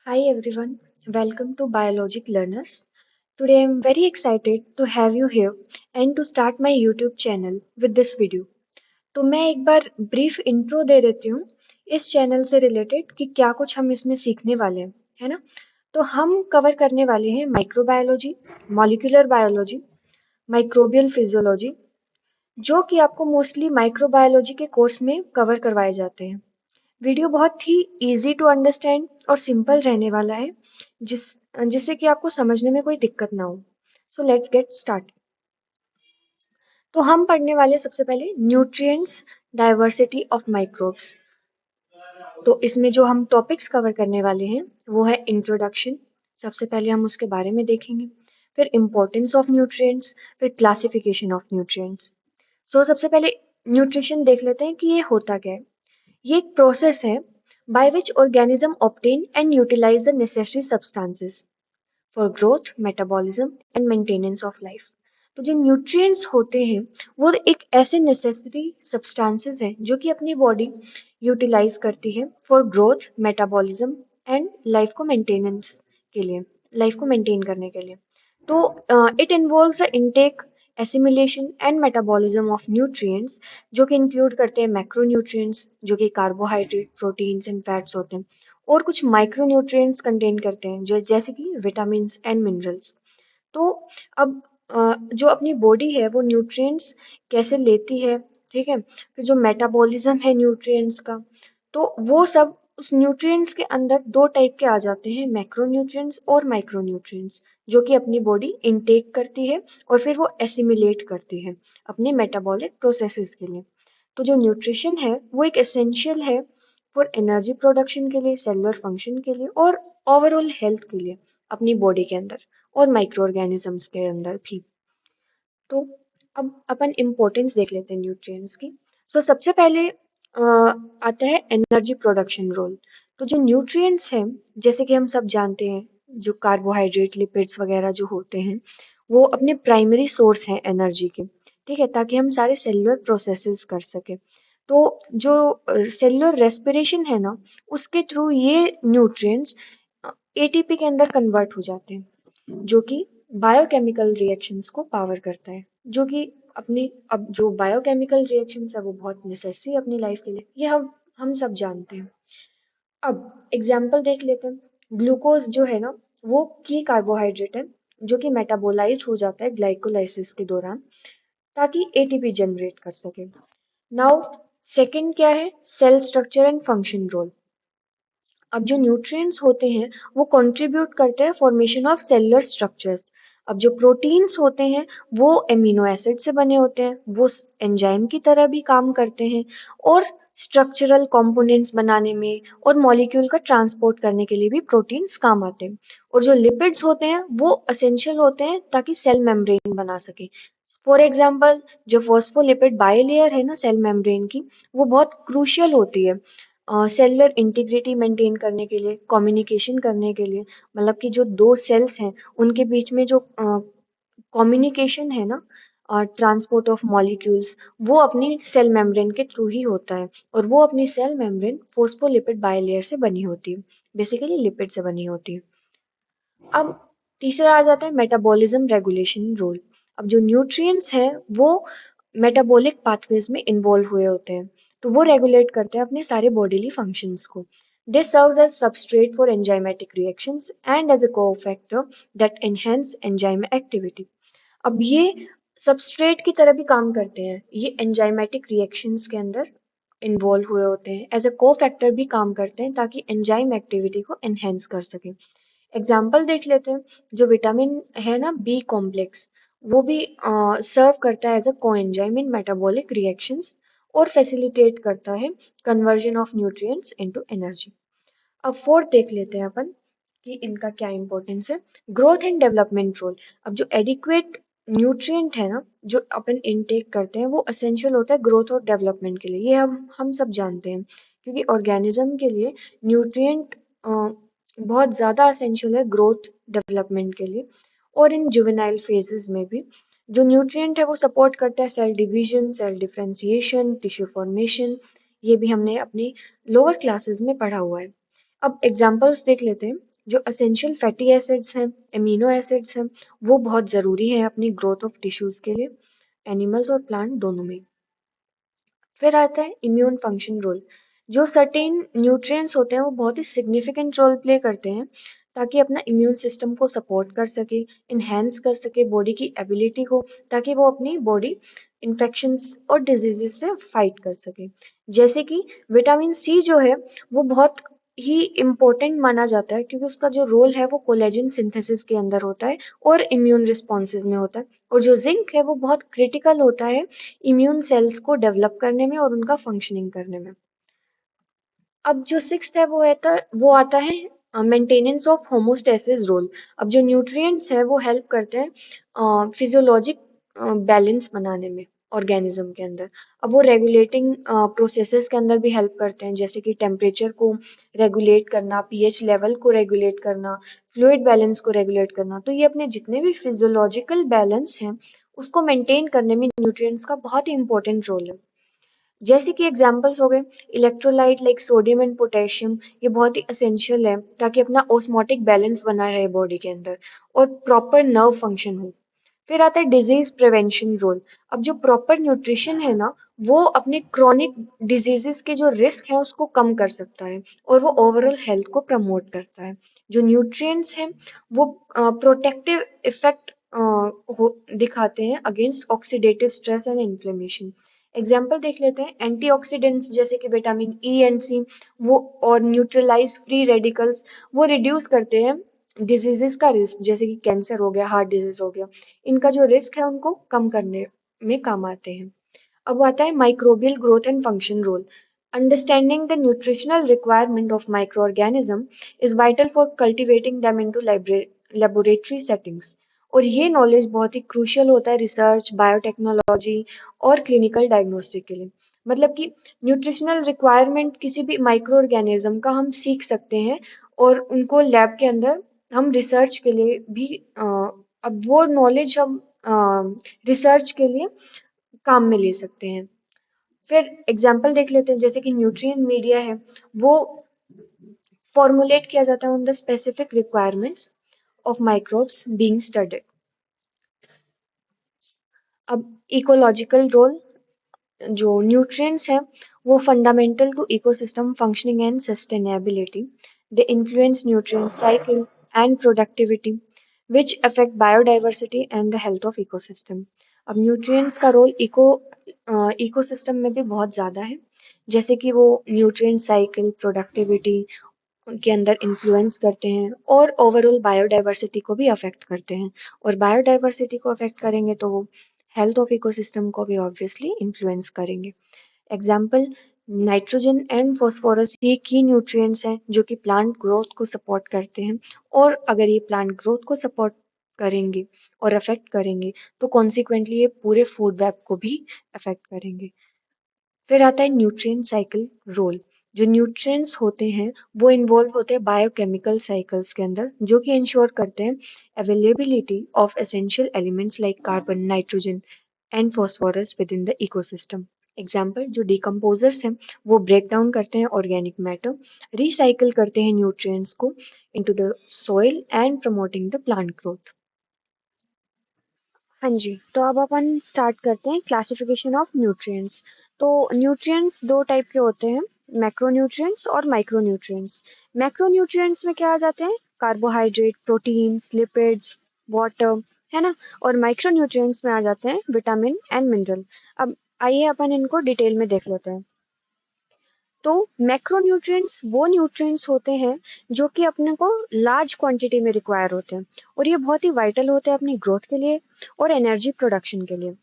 Hi everyone, welcome to Biologic Learners. Today I'm very excited to have you here and to start my YouTube channel with this video. तो मैं एक बार brief intro दे देती हूँ इस channel से related कि क्या कुछ हम इसमें सीखने वाले हैं, है ना? तो हम कवर करने वाले हैं microbiology, molecular biology, microbial physiology, जो कि आपको मोस्टली माइक्रोबायोलॉजी के कोर्स में कवर करवाए जाते हैं। वीडियो बहुत ही इजी टू अंडरस्टैंड और सिंपल रहने वाला है जिस जिससे कि आपको समझने में कोई दिक्कत ना हो। So let's get start. तो हम पढ़ने वाले सबसे पहले न्यूट्रिएंट्स डाइवर्सिटी ऑफ माइक्रोब्स। तो इसमें जो हम टॉपिक्स कवर करने वाले हैं वो है इंट्रोडक्शन। सबसे पहले हम उसके बारे में देखेंगे, फिर इम्पोर्टेंस ऑफ न्यूट्रिएंट्स, फिर क्लासिफिकेशन ऑफ न्यूट्रिएंट्स। सो सबसे पहले न्यूट्रिशन देख लेते हैं कि ये होता क्या है। ये एक प्रोसेस है by which organism obtain and utilize the necessary substances for growth, metabolism and maintenance of life. तो जो न्यूट्रिएंट्स होते हैं वो एक ऐसे नेसेसरी सब्सटेंसेस हैं जो कि अपनी बॉडी यूटिलाइज करती है for growth, metabolism and life को मेंटेनेंस के लिए, लाइफ को मेंटेन करने के लिए। तो it involves the intake, assimilation and metabolism of nutrients, जो कि इंक्लूड करते हैं मैक्रोन्यूट्रिएंट्स जो कि कार्बोहाइड्रेट, प्रोटीन्स एंड फैट्स होते हैं, और कुछ माइक्रोन्यूट्रिएंट्स कंटेन करते हैं जो जैसे कि विटामिन्स एंड मिनरल्स। तो अब जो अपनी बॉडी है वो न्यूट्रिएंट्स कैसे लेती है, ठीक है? फिर जो मेटाबॉलिज्म है न्यूट्रिएंट्स का, तो वो सब उस न्यूट्रिएंट्स के अंदर दो टाइप के आ जाते हैं, मैक्रोन्यूट्रिएंट्स और माइक्रोन्यूट्रिएंट्स, जो कि अपनी बॉडी इनटेक करती है और फिर वो एसिमिलेट करती है अपने मेटाबॉलिक प्रोसेसेस के लिए। तो जो न्यूट्रिशन है वो एक एसेंशियल है फॉर एनर्जी प्रोडक्शन के लिए, सेलुलर फंक्शन के लिए और ओवरऑल हेल्थ के लिए अपनी बॉडी के अंदर और माइक्रो ऑर्गेनिजम्स के अंदर भी। तो अब अपन इम्पोर्टेंस देख लेते हैं न्यूट्रिएंट्स की। सो सबसे पहले आता है एनर्जी प्रोडक्शन रोल। तो जो न्यूट्रिएंट्स हैं, जैसे कि हम सब जानते हैं, जो कार्बोहाइड्रेट, लिपिड्स वगैरह जो होते हैं, वो अपने प्राइमरी सोर्स हैं एनर्जी के, ठीक है? ताकि हम सारे सेलुलर प्रोसेसेस कर सकें। तो जो सेलुलर रेस्पिरेशन है ना, उसके थ्रू ये न्यूट्रिएंट्स एटीपी के अंदर कन्वर्ट हो जाते हैं, जो कि बायोकेमिकल रिएक्शंस को पावर करता है, जो कि अपनी अब जो बायोकेमिकल रिएक्शंस है वो बहुत नेसेसरी है अपनी लाइफ के लिए, ये हम सब जानते हैं। अब एग्जाम्पल देख लेते हैं। ग्लूकोज जो है ना, वो की कार्बोहाइड्रेट है जो कि मेटाबोलाइज हो जाता है ग्लाइकोलाइसिस के दौरान ताकि एटीपी जनरेट कर सके। नाउ सेकंड क्या है, cell structure and function role. अब जो न्यूट्रिएंट्स होते हैं वो कंट्रीब्यूट करते हैं फॉर्मेशन ऑफ सेलुलर स्ट्रक्चर्स। अब जो प्रोटीन्स होते हैं वो एमिनो एसिड से बने होते हैं, वो एंजाइम की तरह भी काम करते हैं और स्ट्रक्चरल कंपोनेंट्स बनाने में और मॉलिक्यूल का ट्रांसपोर्ट करने के लिए भी प्रोटीन्स काम आते हैं। और जो लिपिड्स होते हैं वो असेंशियल होते हैं ताकि सेल मेम्ब्रेन बना सके। फॉर एग्जाम्पल, जो फॉस्फोलिपिड बाइलेयर है ना सेल मेम्ब्रेन की, वो बहुत क्रूशियल होती है सेलुलर इंटीग्रिटी मेंटेन करने के लिए, कम्युनिकेशन करने के लिए। मतलब कि जो दो सेल्स हैं उनके बीच में जो कम्युनिकेशन है ना, ट्रांसपोर्ट ऑफ मॉलिक्यूल्स, वो अपनी सेल मेम्ब्रेन के थ्रू ही होता है, और वो अपनी सेल मेम्ब्रेन फोस्फोलिपिड बाइलेयर से बनी होती है, बेसिकली लिपिड से बनी होती है। अब तीसरा आ जाता है मेटाबॉलिज्म रेगुलेशन रोल। अब जो न्यूट्रिएंट्स हैं वो मेटाबॉलिक पाथवेज में इन्वॉल्व हुए होते हैं, तो वो रेगुलेट करते हैं अपने सारे बॉडीली फंक्शंस को। This serves as substrate for enzymatic reactions and as a cofactor that enhance enzyme activity. अब ये सबस्ट्रेट की तरह भी काम करते हैं, ये एंजाइमेटिक रिएक्शंस के अंदर इन्वॉल्व हुए होते हैं, एज अ कोफैक्टर भी काम करते हैं ताकि एंजाइम एक्टिविटी को एनहेंस कर सकें। एग्जाम्पल देख लेते हैं। जो विटामिन है ना बी कॉम्प्लेक्स, वो भी सर्व करता है as a coenzyme in metabolic reactions और फैसिलिटेट करता है conversion of nutrients into energy. अब फोर्थ देख लेते हैं अपन कि इनका क्या इंपॉर्टेंस है। Growth and development role. अब जो एडिक्वेट न्यूट्रिएंट है ना जो अपन इनटेक करते हैं वो असेंशियल होता है ग्रोथ और डेवलपमेंट के लिए, ये हम सब जानते हैं, क्योंकि ऑर्गेनिज्म के लिए न्यूट्रिएंट बहुत ज़्यादा असेंशियल है ग्रोथ डेवलपमेंट के लिए। और इन जुवेनाइल फेजेस में भी जो न्यूट्रिएंट है वो सपोर्ट करता है cell division, cell differentiation, tissue formation. ये भी हमने अपनी लोअर क्लासेस में पढ़ा हुआ है। अब एग्जाम्पल्स देख लेते हैं। जो एसेंशियल फैटी एसिड्स हैं, एमिनो एसिड्स हैं, वो बहुत ज़रूरी हैं अपनी ग्रोथ ऑफ टिश्यूज़ के लिए, एनिमल्स और प्लांट दोनों में। फिर आता है इम्यून फंक्शन रोल। जो सर्टेन न्यूट्रिएंट्स होते हैं वो बहुत ही सिग्निफिकेंट रोल प्ले करते हैं ताकि अपना इम्यून सिस्टम को सपोर्ट कर सके, इन्हेंस कर सके बॉडी की एबिलिटी को, ताकि वो अपनी बॉडी इन्फेक्शंस और डिजीजेस से फाइट कर सके। जैसे कि विटामिन सी जो है वो बहुत ही इम्पोर्टेंट माना जाता है क्योंकि उसका जो रोल है वो कोलेजन सिंथेसिस के अंदर होता है और इम्यून रिस्पॉन्सेज में होता है। और जो जिंक है वो बहुत क्रिटिकल होता है इम्यून सेल्स को डेवलप करने में और उनका फंक्शनिंग करने में। अब जो सिक्स्थ है वो आता है मेंटेनेंस ऑफ होमोस्टेसिस रोल। अब जो न्यूट्रिएंट्स है वो हेल्प करते हैं फिजियोलॉजिक बैलेंस बनाने में ऑर्गेनिज्म के अंदर। अब वो रेगुलेटिंग प्रोसेसेस के अंदर भी हेल्प करते हैं, जैसे कि टेम्परेचर को रेगुलेट करना, पीएच लेवल को रेगुलेट करना, फ्लूइड बैलेंस को रेगुलेट करना। तो ये अपने जितने भी फिजियोलॉजिकल बैलेंस हैं उसको मेंटेन करने में न्यूट्रिएंट्स का बहुत ही इंपॉर्टेंट रोल है। जैसे कि एग्जांपल्स हो गए electrolyte like sodium and potassium, ये बहुत ही एसेंशियल है ताकि अपना ऑस्मोटिक बैलेंस बना रहे बॉडी के अंदर और प्रॉपर नर्व फंक्शन हो। फिर आता है डिजीज प्रिवेंशन रोल। अब जो प्रॉपर न्यूट्रिशन है ना वो अपने क्रॉनिक डिजीजेस के जो रिस्क है उसको कम कर सकता है और वो ओवरऑल हेल्थ को प्रमोट करता है। जो न्यूट्रिएंट्स हैं वो प्रोटेक्टिव इफेक्ट दिखाते हैं against oxidative stress and inflammation. Example देख लेते हैं एंटीऑक्सीडेंट्स जैसे कि विटामिन ई एंड सी वो और न्यूट्रलाइज फ्री रेडिकल्स वो रिड्यूस करते हैं डिजीजेस का रिस्क, जैसे कि कैंसर हो गया, हार्ट डिजीज हो गया। इनका जो रिस्क है उनको कम करने में काम आते हैं। अब आता है microbial growth and function role. Understanding the nutritional requirement of microorganism is vital for cultivating them into laboratory settings. और ये नॉलेज बहुत ही क्रूशियल होता है रिसर्च, बायोटेक्नोलॉजी और क्लिनिकल डायग्नोस्टिक के लिए। मतलब कि न्यूट्रिशनल रिक्वायरमेंट किसी भी माइक्रो ऑर्गेनिज्म का हम सीख सकते हैं और उनको लैब के अंदर हम रिसर्च के लिए भी अब वो नॉलेज हम रिसर्च के लिए काम में ले सकते हैं। फिर एग्जाम्पल देख लेते हैं जैसे कि न्यूट्रिएंट मीडिया है वो फॉर्मुलेट किया जाता है on the specific requirements of microbes being studied. अब इकोलॉजिकल रोल, जो न्यूट्रिएंट्स हैं वो fundamental to ecosystem functioning and sustainability. They influence nutrient cycle and productivity which affect biodiversity and the health of ecosystem। अब nutrients का role ecosystem में भी बहुत ज़्यादा है, जैसे कि वो न्यूट्रिएंट साइकिल, प्रोडक्टिविटी उनके अंदर इन्फ्लुएंस करते हैं और ओवरऑल बायोडाइवर्सिटी को भी अफेक्ट करते हैं। और बायोडाइवर्सिटी को अफेक्ट करेंगे तो वो हेल्थ ऑफ इकोसिस्टम को भी ऑब्वियसली इन्फ्लुएंस करेंगे। एग्जाम्पल नाइट्रोजन एंड फॉस्फोरस ये की न्यूट्रिएंट्स हैं जो कि प्लांट ग्रोथ को सपोर्ट करते हैं। और अगर ये प्लांट ग्रोथ को सपोर्ट करेंगे और अफेक्ट करेंगे तो कॉन्सिक्वेंटली ये पूरे फूड वेब को भी अफेक्ट करेंगे। फिर आता है न्यूट्रिएंट साइकिल रोल। जो न्यूट्रिएंट्स होते हैं वो इन्वॉल्व होते हैं बायोकेमिकल साइकिल्स के अंदर जो कि इंश्योर करते हैं availability of essential elements like carbon, nitrogen and phosphorus with in the ecosystem. Example जो डिकम्पोजर्स हैं वो ब्रेक डाउन करते हैं ऑर्गेनिक मैटर, रिसाइकिल करते हैं न्यूट्रिएंट्स को into the soil and promoting the plant growth. हाँ जी, तो अब अपन स्टार्ट करते हैं क्लासिफिकेशन ऑफ न्यूट्रिएंट्स। तो न्यूट्रिएंट्स दो टाइप के होते हैं, मैक्रोन्यूट्रिएंट्स और माइक्रोन्यूट्रिएंट्स। मैक्रोन्यूट्रिएंट्स में क्या आ जाते हैं? कार्बोहाइड्रेट, प्रोटीन्स, लिपिड्स, वाटर, है ना? और माइक्रोन्यूट्रिएंट्स में आ जाते हैं विटामिन एंड मिनरल। अब आइए अपन इनको डिटेल में देख लेते हैं। तो मैक्रोन्यूट्रिएंट्स वो न्यूट्रिएंट्स होते हैं जो कि अपने को लार्ज क्वांटिटी में रिक्वायर होते हैं और ये बहुत ही वाइटल होते हैं अपनी ग्रोथ के लिए और एनर्जी प्रोडक्शन के लिए।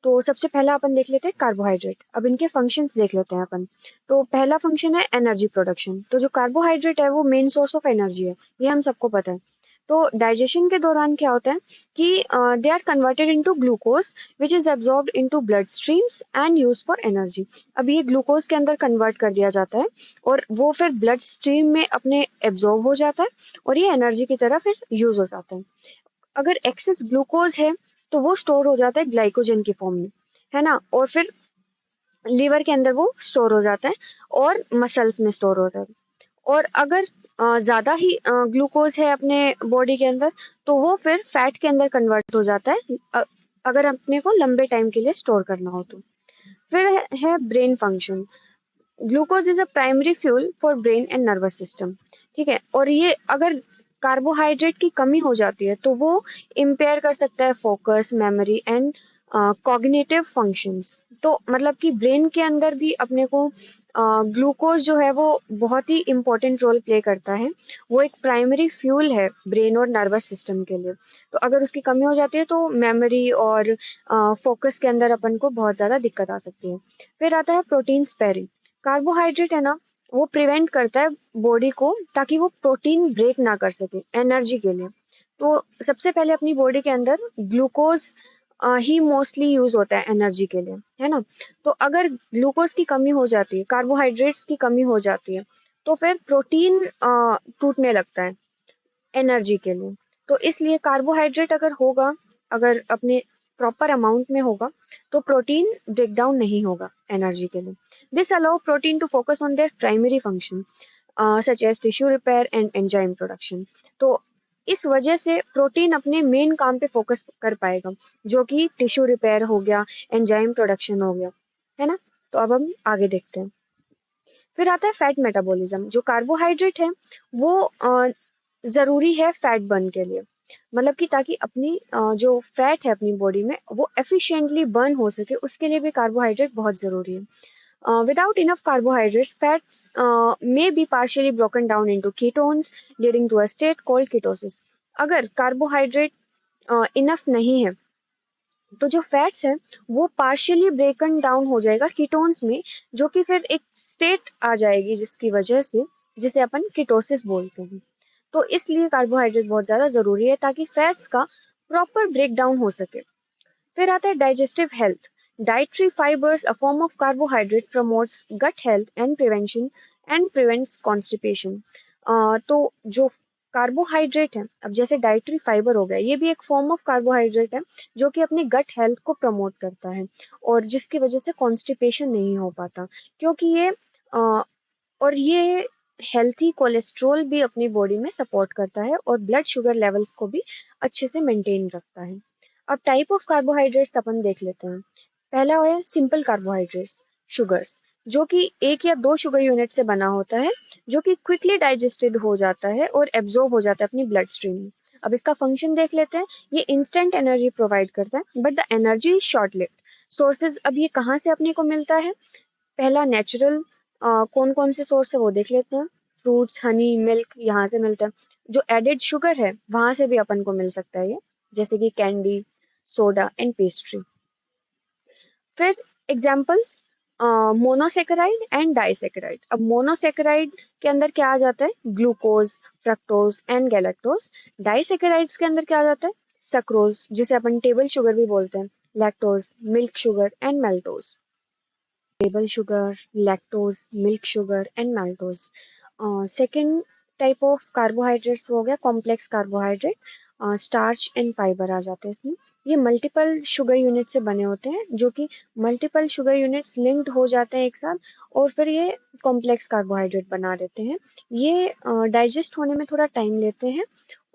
तो सबसे पहला अपन देख लेते हैं कार्बोहाइड्रेट। अब इनके फंक्शंस देख लेते हैं अपन। तो पहला फंक्शन है एनर्जी प्रोडक्शन। तो जो कार्बोहाइड्रेट है वो मेन सोर्स ऑफ एनर्जी है, ये हम सबको पता है। तो डाइजेशन के दौरान क्या होता है कि they are converted into glucose which is absorbed into blood streams and use for energy. अब ये ग्लूकोज के अंदर कन्वर्ट कर दिया जाता है और वो फिर ब्लड स्ट्रीम में अपने एब्जॉर्ब हो जाता है और ये एनर्जी की तरह फिर यूज हो जाता है। अगर एक्सेस ग्लूकोज है तो वो स्टोर हो जाता है ग्लाइकोजन की फॉर्म में, है ना? और फिर लीवर के अंदर वो स्टोर हो जाता है और मसल्स में स्टोर हो जाता है। और अगर ज़्यादा ही ग्लूकोज है अपने बॉडी के अंदर, तो वो फिर फैट के अंदर कन्वर्ट हो जाता है, अगर अपने को लंबे टाइम के लिए स्टोर करना हो तो। फिर है brain function. Glucose is a primary fuel for brain and nervous system. ठीक है, और ये अगर कार्बोहाइड्रेट की कमी हो जाती है तो वो इम्पेयर कर सकता है focus, memory and cognitive functions. तो मतलब कि ब्रेन के अंदर भी अपने को ग्लूकोज जो है वो बहुत ही इम्पोर्टेंट रोल प्ले करता है। वो एक प्राइमरी फ्यूल है ब्रेन और नर्वस सिस्टम के लिए। तो अगर उसकी कमी हो जाती है तो मेमोरी और फोकस के अंदर अपन को बहुत ज़्यादा दिक्कत आ सकती है। फिर आता है प्रोटीन स्पेयरिंग। कार्बोहाइड्रेट है ना, वो प्रिवेंट करता है बॉडी को ताकि वो प्रोटीन ब्रेक ना कर सके एनर्जी के लिए। तो सबसे पहले अपनी बॉडी के अंदर ग्लूकोज ही मोस्टली यूज होता है एनर्जी के लिए, है ना। तो अगर ग्लूकोज की कमी हो जाती है, कार्बोहाइड्रेट्स की कमी हो जाती है, तो फिर प्रोटीन टूटने लगता है एनर्जी के लिए। तो इसलिए कार्बोहाइड्रेट अगर होगा, अगर अपने प्रॉपर अमाउंट में होगा, तो प्रोटीन ब्रेक डाउन नहीं होगा एनर्जी के लिए। This allow protein to focus on their primary function such as tissue repair and enzyme production. तो इस वजह से प्रोटीन अपने मेन काम पे फोकस कर पाएगा, जो कि टिश्यू रिपेयर हो गया, एंजाइम प्रोडक्शन हो गया, है ना। तो अब हम आगे देखते हैं। फिर आता है फैट मेटाबॉलिज्म। जो कार्बोहाइड्रेट है वो ज़रूरी है फैट बर्न के लिए, मतलब कि ताकि अपनी जो फैट है अपनी बॉडी में वो एफिशिएंटली बर्न हो सके, उसके लिए भी कार्बोहाइड्रेट बहुत ज़रूरी है। Without enough carbohydrates, fats may be partially broken down into ketones, leading to a state called ketosis. अगर कार्बोहाइड्रेट इनफ नहीं है तो जो फैट्स है वो पार्शियली ब्रेकन डाउन हो जाएगा कीटोन्स में, जो कि फिर एक स्टेट आ जाएगी जिसकी वजह से, जिसे अपन कीटोसिस बोलते हैं। तो इसलिए कार्बोहाइड्रेट बहुत ज़्यादा ज़रूरी है ताकि फैट्स का प्रॉपर ब्रेक डाउन हो सके। फिर आता है digestive health. Dietary fibres a form of carbohydrate promotes gut health and prevention and prevents constipation. तो जो कार्बोहाइड्रेट है, अब जैसे डाइटरी फाइबर हो गया, ये भी एक फॉर्म ऑफ कार्बोहाइड्रेट है जो कि अपनी गट हेल्थ को प्रमोट करता है और जिसकी वजह से कॉन्स्टिपेशन नहीं हो पाता, क्योंकि ये और ये हेल्थी कोलेस्ट्रॉल भी अपनी बॉडी में सपोर्ट करता है और ब्लड शुगर लेवल्स को भी अच्छे से मेंटेन रखता है। अब टाइप ऑफ कार्बोहाइड्रेट्स अपन देख लेते हैं। पहला है सिंपल कार्बोहाइड्रेट्स, शुगर्स, जो कि एक या दो शुगर यूनिट से बना होता है, जो कि क्विकली डाइजेस्टेड हो जाता है और एब्जॉर्ब हो जाता है अपनी ब्लड स्ट्रीम में। अब इसका फंक्शन देख लेते हैं। ये इंस्टेंट एनर्जी प्रोवाइड करता है but the energy is short lived. Sources अब ये कहाँ से अपने को मिलता है। पहला नेचुरल, कौन कौन से सोर्स है वो देख लेते हैं। फ्रूट्स, हनी, मिल्क, यहाँ से मिलता है। जो एडेड शुगर है वहां से भी अपन को मिल सकता है ये, जैसे कि कैंडी, सोडा एंड पेस्ट्री। फिर एग्जाम्पल्स, मोनोसेकेराइड एंड डाइसेकेराइड। अब मोनोसेकेराइड के अंदर क्या आ जाता है, glucose, fructose and galactose. Disaccharides के अंदर क्या आ जाता है, सक्रोज, जिसे अपन टेबल शुगर भी बोलते हैं, lactose, milk sugar and maltose. Table sugar, lactose, milk sugar and maltose। Second type of carbohydrates हो गया complex carbohydrate. Starch and fibre आ जाते हैं इसमें। ये मल्टीपल शुगर यूनिट से बने होते हैं, जो कि मल्टीपल शुगर यूनिट्स लिंक्ड हो जाते हैं एक साथ और फिर ये कॉम्प्लेक्स कार्बोहाइड्रेट बना देते हैं। ये डाइजेस्ट होने में थोड़ा टाइम लेते हैं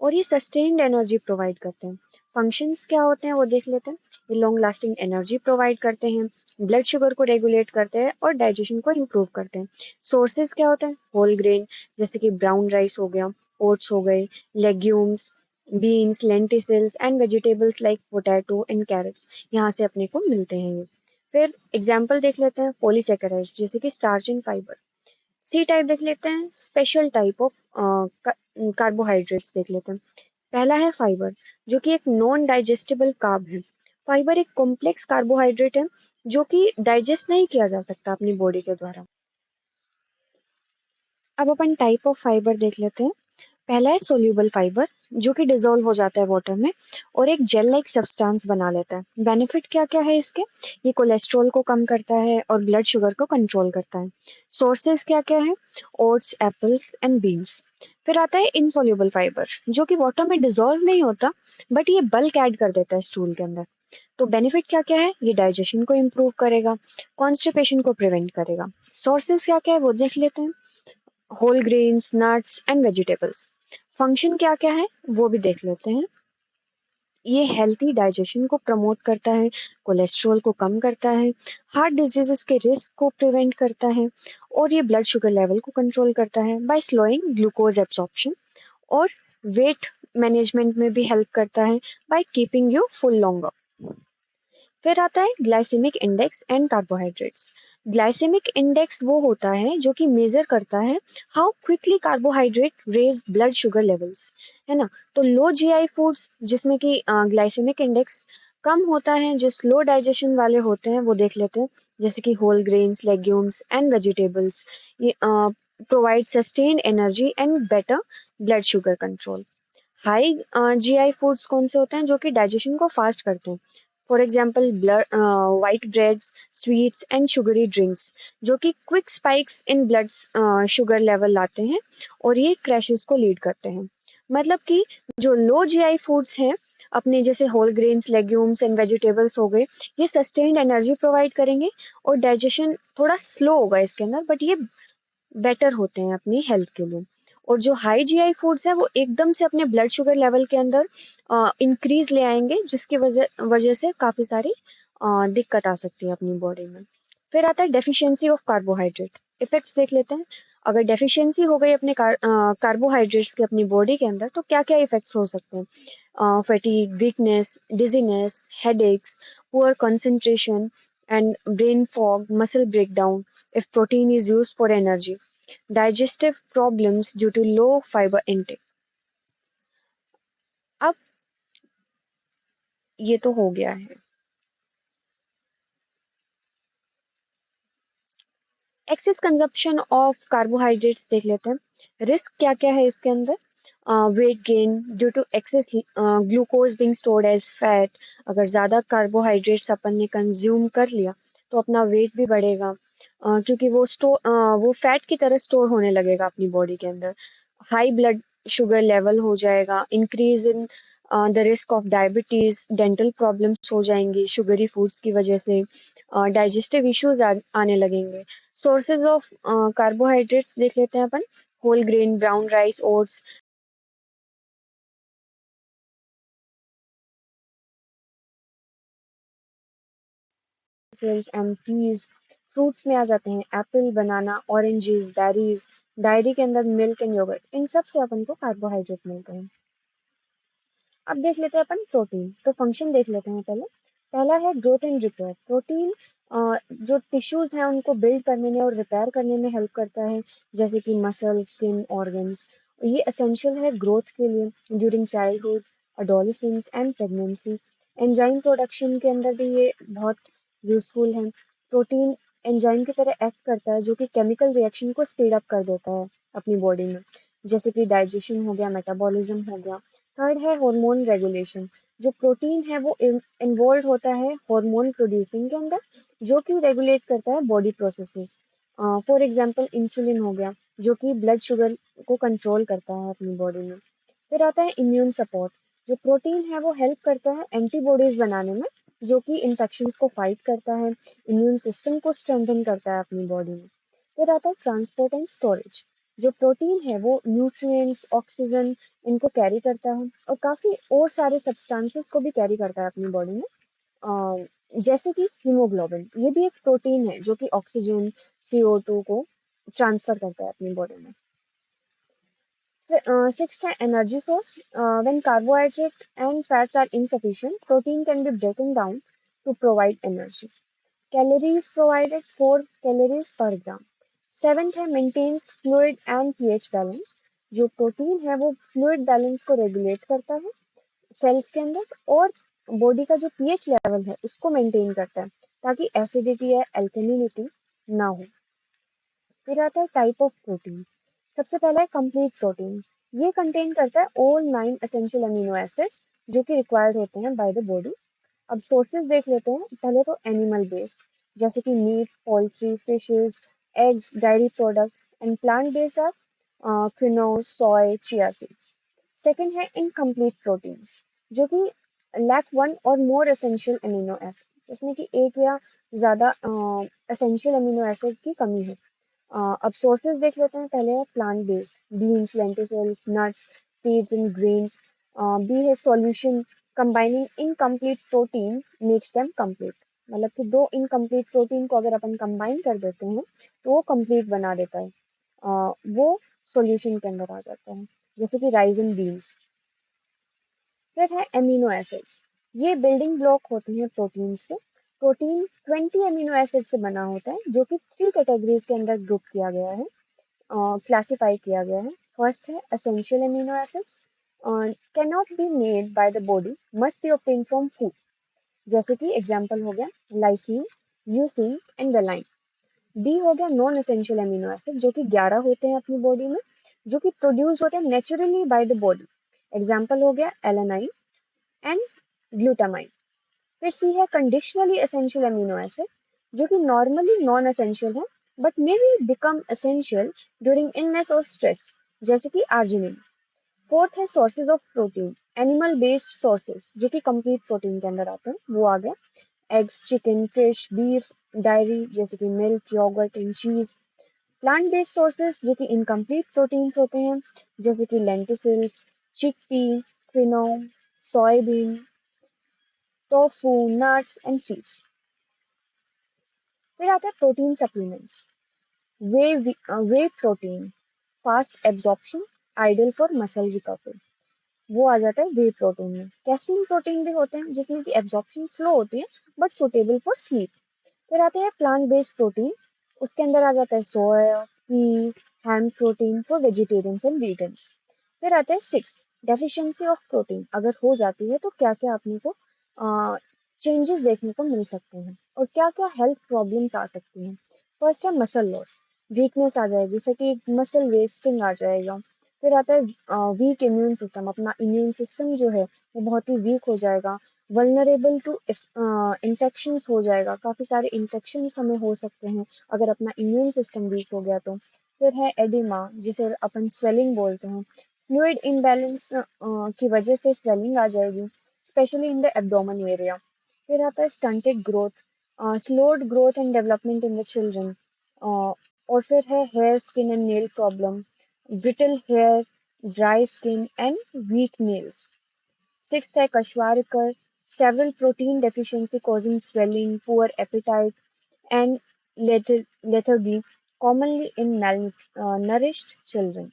और ये सस्टेन्ड एनर्जी प्रोवाइड करते हैं। फंक्शंस क्या होते हैं वो देख लेते हैं। ये लॉन्ग लास्टिंग एनर्जी प्रोवाइड करते हैं, ब्लड शुगर को रेगुलेट करते हैं और डाइजेशन को इम्प्रूव करते हैं। सोर्सेज क्या होते हैं, होल ग्रेन, जैसे कि ब्राउन राइस हो गया, ओट्स हो गए, legumes, beans, lenticels and vegetables like potato and carrots, यहाँ से अपने को मिलते हैं ये। फिर एग्जाम्पल देख लेते हैं पॉलीसेकेराइड्स, जैसे कि starch and fibre. C type देख लेते हैं, स्पेशल टाइप ऑफ कार्बोहाइड्रेट्स देख लेते हैं। पहला है फाइबर, जो कि एक नॉन डाइजेस्टेबल कार्ब है। फाइबर एक कॉम्प्लेक्स कार्बोहाइड्रेट है जो कि डाइजेस्ट नहीं किया जा सकता अपनी बॉडी के द्वारा। अब अपन टाइप ऑफ फाइबर देख लेते हैं। पहला है सोल्यूबल फाइबर, जो कि डिसॉल्व हो जाता है वाटर में और एक जेल लाइक सब्सटेंस बना लेता है। बेनिफिट क्या क्या है इसके, ये कोलेस्ट्रॉल को कम करता है और ब्लड शुगर को कंट्रोल करता है। सोर्सेज क्या क्या है, ओट्स, एप्पल्स एंड बीन्स। फिर आता है इनसोल्यूबल फाइबर, जो कि वाटर में डिसॉल्व नहीं होता बट ये बल्क ऐड कर देता है स्टूल के अंदर। तो बेनिफिट क्या क्या है, ये डाइजेशन को इम्प्रूव करेगा, कॉन्स्टिपेशन को प्रिवेंट करेगा। सोर्सेज क्या क्या है वो देख लेते हैं। Whole grains, nuts and vegetables. Function क्या क्या है वो भी देख लेते हैं। ये हेल्थी डाइजेशन को प्रमोट करता है, कोलेस्ट्रॉल को कम करता है, हार्ट डिजीजेस के रिस्क को प्रिवेंट करता है, और ये ब्लड शुगर लेवल को कंट्रोल करता है बाय स्लोइंग ग्लूकोज एब्सॉर्प्शन, और वेट मैनेजमेंट में भी हेल्प करता है by keeping you full longer. फिर आता है glycaemic index and carbohydrates. Glycaemic index वो होता है जो कि मेजर करता है how quickly carbohydrate raise blood sugar levels, है ना। तो लो जीआई फूड्स जिसमें कि ग्लाइसेमिक इंडेक्स कम होता है, जो स्लो डाइजेशन वाले होते हैं वो देख लेते हैं, जैसे कि whole grains, legumes and vegetables. ये provide sustained energy and better blood sugar control. High GI foods कौन से होते हैं जो कि डाइजेशन को फास्ट करते हैं, for example blood white breads, sweets and sugary drinks, जो कि quick spikes in blood sugar level लाते हैं और ये क्रैशेस को लीड करते हैं। मतलब कि जो लो जीआई फूड्स हैं अपने, जैसे whole grains, legumes and vegetables हो गए, ये सस्टेन्ड एनर्जी प्रोवाइड करेंगे और डाइजेशन थोड़ा स्लो होगा इसके अंदर, बट ये बेटर होते हैं अपनी हेल्थ के लिए। और जो हाई जीआई फूड्स है वो एकदम से अपने ब्लड शुगर लेवल के अंदर इंक्रीज ले आएंगे, जिसकी वजह वजह से काफी सारी दिक्कत आ सकती है अपनी बॉडी में। फिर आता है डेफिशिएंसी ऑफ कार्बोहाइड्रेट। इफेक्ट्स देख लेते हैं। अगर डेफिशिएंसी हो गई अपने कार्बोहाइड्रेट्स की अपनी बॉडी के अंदर, तो क्या क्या इफेक्ट्स हो सकते हैं? Fatigue, weakness, dizziness, headaches, poor concentration and brain fog, muscle breakdown if protein is used for energy, digestive problems due to low fiber intake। अब ये तो हो गया है। एक्सेस कंजप्शन ऑफ कार्बोहाइड्रेट्स देख लेते हैं। रिस्क क्या क्या है इसके अंदर? Weight gain due to excess glucose being stored as fat. अगर ज़्यादा कार्बोहाइड्रेट्स अपन ने कंज्यूम कर लिया तो अपना वेट भी बढ़ेगा, क्योंकि वो फैट की तरह स्टोर होने लगेगा अपनी बॉडी के अंदर। हाई ब्लड शुगर लेवल हो जाएगा, increase in the risk of diabetes, dental problems हो जाएंगी शुगरी फूड्स की वजह से, डाइजेस्टिव इश्यूज आने लगेंगे। सोर्सेज ऑफ कार्बोहाइड्रेट्स देख लेते हैं अपन। Whole grain, brown rice, oats, and peas. Fruits में आ जाते हैं apple, banana, oranges, berries. Dairy के अंदर मिल्क एंड योगर्ट, इन सब से अपन को कार्बोहाइड्रेट मिलते हैं। अब देख लेते हैं अपन प्रोटीन। तो फंक्शन देख लेते हैं पहले। पहला है ग्रोथ एंड रिपेयर। प्रोटीन जो टिश्यूज हैं उनको बिल्ड करने में और रिपेयर करने में हेल्प करता है, जैसे कि मसल, स्किन, ऑर्गन्स। ये एसेंशियल है ग्रोथ के लिए during childhood, adolescence and pregnancy. Enzyme production के अंदर भी ये बहुत यूजफुल है। प्रोटीन एंजाइम की तरह एक्ट करता है जो कि केमिकल रिएक्शन को स्पीड अप कर देता है अपनी बॉडी में, जैसे कि डाइजेशन हो गया, मेटाबॉलिज्म हो गया। थर्ड है हार्मोन रेगुलेशन। जो प्रोटीन है वो इन्वॉल्व होता है हार्मोन प्रोड्यूसिंग के अंदर, जो कि रेगुलेट करता है body processes. For example insulin हो गया, जो कि ब्लड शुगर को कंट्रोल करता है अपनी बॉडी में। फिर आता है इम्यून सपोर्ट। जो प्रोटीन है वो हेल्प करता है एंटीबॉडीज बनाने में, जो कि इन्फेक्शंस को फाइट करता है, इम्यून सिस्टम को स्ट्रेंथन करता है अपनी बॉडी में। फिर आता है ट्रांसपोर्ट एंड स्टोरेज। जो प्रोटीन है वो न्यूट्रिएंट्स, ऑक्सीजन, इनको कैरी करता है और काफी और सारे सब्सटेंसेस को भी कैरी करता है अपनी बॉडी में। जैसे कि हीमोग्लोबिन, ये भी एक प्रोटीन है जो कि ऑक्सीजन, CO2 को ट्रांसफर करता है अपनी बॉडी में। Sixth है energy source. When carbohydrate and fats are insufficient, protein can be broken down to provide energy. Calories provided 4 calories per gram. Seventh है maintains fluid and pH balance। जो protein है वो fluid balance को regulate करता है sales के अंदर, और बॉडी का जो पीएच लेवल है उसको मेंटेन करता है, ताकि एसिडिटी या एल्कलिनिटी ना हो। फिर आता है टाइप ऑफ प्रोटीन। सबसे पहला है कंप्लीट प्रोटीन। ये कंटेन करता है ऑल 9 एसेंशियल अमीनो एसिड्स जो कि रिक्वायर्ड होते हैं बाय द बॉडी। अब सोर्सेज देख लेते हैं। पहले तो एनिमल बेस्ड, जैसे कि meat, poultry, fishes, eggs, dairy products, and plant based are quinoa, soy, chia seeds. Second है इनकम्प्लीट प्रोटीन्स, जो कि लैक वन और मोर एसेंशियल अमीनो एसिड, जिसमें कि एक या ज्यादा एसेंशियल अमीनो एसिड की कमी है। अब सोर्सेज देख लेते हैं। पहले है plant based, beans, lentils, nuts, seeds and grains. B है solution, combining incomplete protein makes them complete. मतलब कि दो इनकम्प्लीट प्रोटीन को अगर अपन कंबाइन कर देते हैं तो वो कंप्लीट बना देता है। वो सॉल्यूशन के अंदर आ जाता है, जैसे कि राइस एंड बीन्स। फिर है एमिनो एसिड्स। ये बिल्डिंग ब्लॉक होते हैं प्रोटीन्स के। प्रोटीन 20 एमिनो एसिड से बना होता है, जो कि 3 कैटेगरीज के अंदर ग्रुप किया गया है, क्लासिफाई किया गया है। फर्स्ट है essential amino acids, can not be made by the body, must B obtain from food. जैसे कि एग्जांपल हो गया lysine, leucine and valine. D हो गया नॉन एसेंशियल एमिनो एसिड, जो कि 11 होते हैं अपनी बॉडी में, जो कि प्रोड्यूस होते हैं naturally bye the body. Example हो गया एलानाइन एंड ग्लूटामाइन। फिर सी है कंडीशनली एसेंशियल अमीनो एसिड, जो कि नॉर्मली नॉन एसेंशियल है but may be become essential during illness और स्ट्रेस, जैसे कि आर्जिनिन। फोर्थ है sources of protein, animal based sources जो कि कंप्लीट प्रोटीन के अंदर आते हैं, वो आ गया eggs, chicken, fish, beef, diary जैसे कि मिल्क, योगर्ट एंड चीज। प्लांट बेस्ड सोर्सेज जो कि इनकम्प्लीट प्रोटीन्स होते हैं, जैसे कि lentils, chickpea, quinoa, soybean, tofu, nuts and seeds. फिर आता है protein supplements. Way way protein, fast absorption, ideal for muscle recovery. वो आ जाता है वे प्रोटीन में। कैसीन प्रोटीन भी होते हैं जिसमें कि एब्जॉर्प्शन स्लो होती है बट सुटेबल फॉर स्लीप। फिर आते हैं प्लांट बेस्ड प्रोटीन, उसके अंदर आ जाता है soya, pea, hemp protein for vegetarians and vegans. फिर आता है सिक्स, डेफिशिएंसी ऑफ प्रोटीन अगर हो जाती है तो क्या क्या अपने को चेंजेस देखने को मिल सकते हैं और क्या क्या हेल्थ प्रॉब्लम्स आ सकती हैं। फर्स्ट है मसल लॉस, वीकनेस आ जाएगी, फटीग, मसल वेस्टिंग आ जाएगा। फिर आता है वीक इम्यून सिस्टम, अपना इम्यून सिस्टम जो है वो बहुत ही वीक हो जाएगा। वल्नरेबल टू इन्फेक्शंस हो जाएगा, काफ़ी सारे इन्फेक्शंस हमें हो सकते हैं अगर अपना इम्यून सिस्टम वीक हो गया तो। फिर है एडिमा, जिसे अपन स्वेलिंग बोलते हैं। फ्लूइड इम्बैलेंस की वजह से स्वेलिंग आ जाएगी, especially in the abdomen area. फिर आता है stunted growth, slowed growth and development in the children. और फिर है hair, skin and nail problem, brittle hair, dry skin and weak nails. Sixth है कशवारकर, several protein deficiency causing swelling, poor appetite, and lethargy, commonly in malnourished children.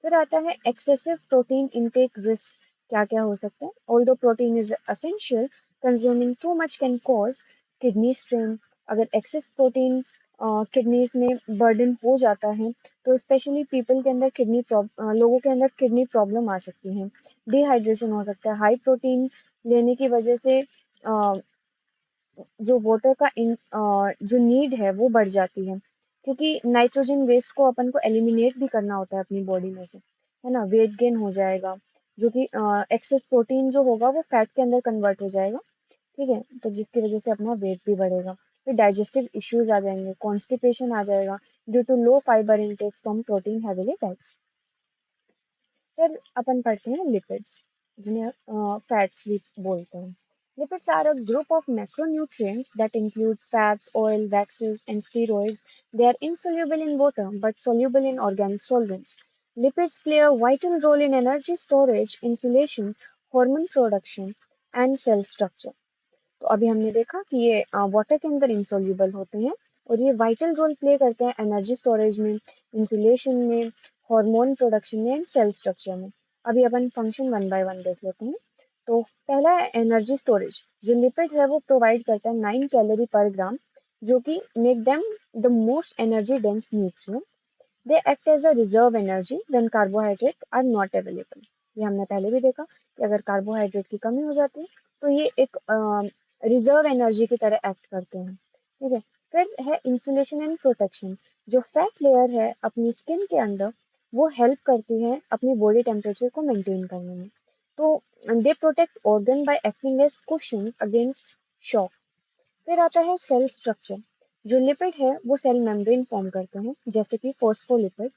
फिर आता है excessive protein intake risk, क्या क्या हो सकता है। Although protein is essential, consuming too much can cause kidney strain. अगर excess protein किडनीज में बर्डन हो जाता है तो स्पेशली पीपल के अंदर लोगों के अंदर किडनी प्रॉब्लम आ सकती है। डिहाइड्रेशन हो सकता है, हाई प्रोटीन लेने की वजह से जो वाटर का जो नीड है वो बढ़ जाती है, क्योंकि नाइट्रोजन वेस्ट को अपन को एलिमिनेट भी करना होता है अपनी बॉडी में से, है ना। वेट गेन हो जाएगा, जो कि एक्सेस प्रोटीन जो होगा वो फैट के अंदर कन्वर्ट हो जाएगा, ठीक है, तो जिसकी वजह से अपना वेट भी बढ़ेगा। फिर डाइजेस्टिव इश्यूज आ जाएंगे, कॉन्स्टिपेशन आ जाएगा due to low fibre intake from protein heavily diets. फिर अपन पढ़ते हैं लिपिड्स, जिन्हें फैट्स भी बोलते हैं। Lipids are a group of macronutrients that include fats, oil, waxes, and steroids. They are insoluble in water but soluble in organic solvents. Lipids play a vital role in energy storage, insulation, hormone production, and cell structure. तो अभी हमने देखा कि ये water के अंदर insoluble होते हैं और ये वाइटल रोल प्ले करते हैं एनर्जी स्टोरेज में, इंसुलेशन में, हार्मोन प्रोडक्शन में एंड सेल स्ट्रक्चर में। अभी अपन फंक्शन वन बाय वन देख लेते हैं। तो पहला है एनर्जी स्टोरेज। जो लिपिड है वो प्रोवाइड करता है 9 कैलोरी पर ग्राम, जो कि make them the most energy dense nutrient. They act as a reserve energy when carbohydrate are not available. ये हमने पहले भी देखा कि अगर कार्बोहाइड्रेट की कमी हो जाती है तो ये एक रिजर्व एनर्जी की तरह एक्ट करते हैं, ठीक है। फिर है इंसुलेशन एंड प्रोटेक्शन। जो फैट लेयर है अपनी स्किन के अंदर वो हेल्प करती है अपनी बॉडी टेम्परेचर को मेंटेन करने में। तो they protect organ by acting as cushions against shock. फिर आता है सेल स्ट्रक्चर। जो लिपिड है वो सेल मेम्ब्रेन फॉर्म करते हैं, जैसे कि फॉस्फोलिपिड,